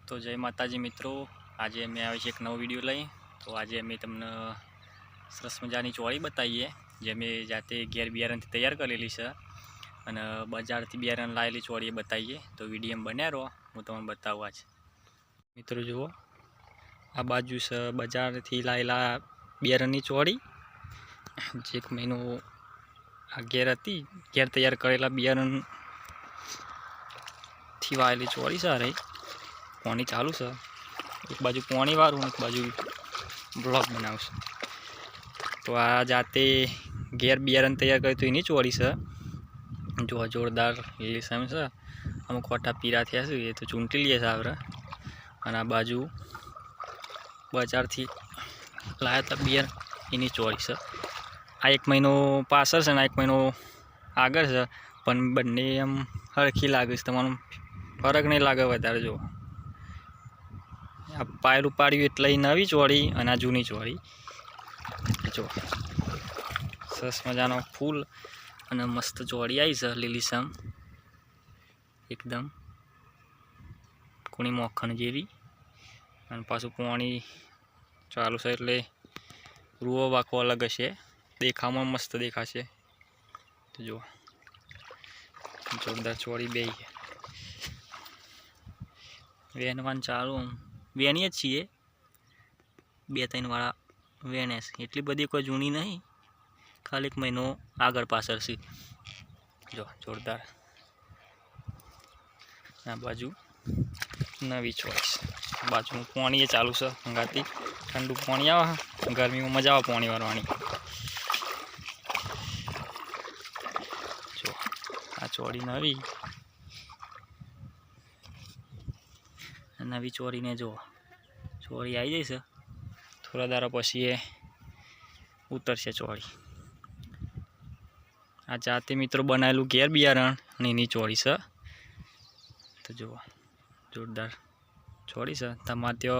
तो जय माताजी मित्रों, आज मैं आवे छे एक नવો विडियो लई। तो आज अमे तमने सरस मजानी ચોળી बताईए जे मैं जाते घेर बियारण तैयार करेली छे अने बजारथी बियारण लावेली ચોળી बताईए। तो विडियो में बन्या रहो, हूँ तमने बतावुं। आज मित्रों जुओ, आ बाजू छे बजारथी लावेला बियारणनी ચોળી। जे एक महीनो आ घेर हती, घेर तैयार करेला बियारण थी वावेली ચોળી छे। रही पानी चालू है, एक बाजू पानी वारू, एक बाजू ब्लॉग बनावश। तो आ जाते घेर बियारण तैयार करे तो एनी ચોળી है। जो जोरदार लीलीसम है, अमुक कोटा पीरा थया छे, ये तो चूंटी लिए आपणे। अने आ बाजू बजार थी लाया था बियारण एनी ચોળી है। आ एक महीनो पासळ छे, एक महीनो आगळ छे, पण बंने एम हरखी लागे छे। तमने फरक नहीं लागे वधारे। जो पायलू पाड्યું એટલે नवी ચોળી અને आ जूनी ચોળી। जो सरस मजानो फूल અને मस्त ચોળી आई છે લીલીસમ एकदम कूणी मोखण जेवी। અને પાછું પાણી ચાલુ છે એટલે રૂવો વાકો અલગ હશે, દેખામાં મસ્ત દેખાશે। તો જો જોરદાર ચોળી બેય વેનવાન ચાલુ वेणीए छीए, 2-3 वाला वेणे छे, एटली बधी कोई जूनी नहीं, खाली एक महीनो आगळ पाछळ छे। जो जोरदार आ बाजू नवी ચોળી छे। बाजू पानी चालू है, हंगाती ठंडू पानी आवे, गर्मी में मजा आवे पानी वारवानी। जो आ ચોળી नवी नवी ચોળી ने जो ચોળી आई जाए, थोड़ा दारा पछी उतरशे ચોળી। आ जाते मित्रों बनायेलू घेर बियारण एनी ચોળી है। तो जो जोरदार ચોળી है। तमारे त्यो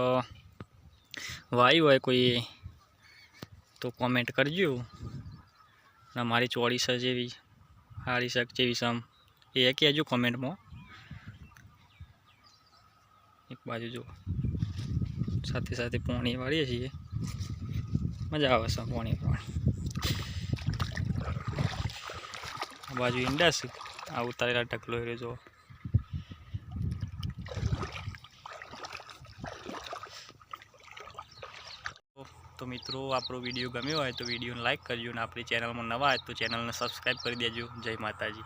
वाई होय कोई तो कॉमेंट करजो। अमारी ચોળી है जेवी हारी शक जेवी सम ए कहेजो कॉमेंट में। एक बाजू जो साथे साथे पानी वाळीए छीए, मजा आवे छे पानी वाळवानी। बाजू ईंडा छे, आ उतारेला ढगलो हेरो जो। तो मित्रों आपरो विडियो गम्यो होय तो विडियो ने लाइक करजो, ने आपणी चेनल में नवा आए तो चेनल ने सब्सक्राइब कर देजो। जय माताजी।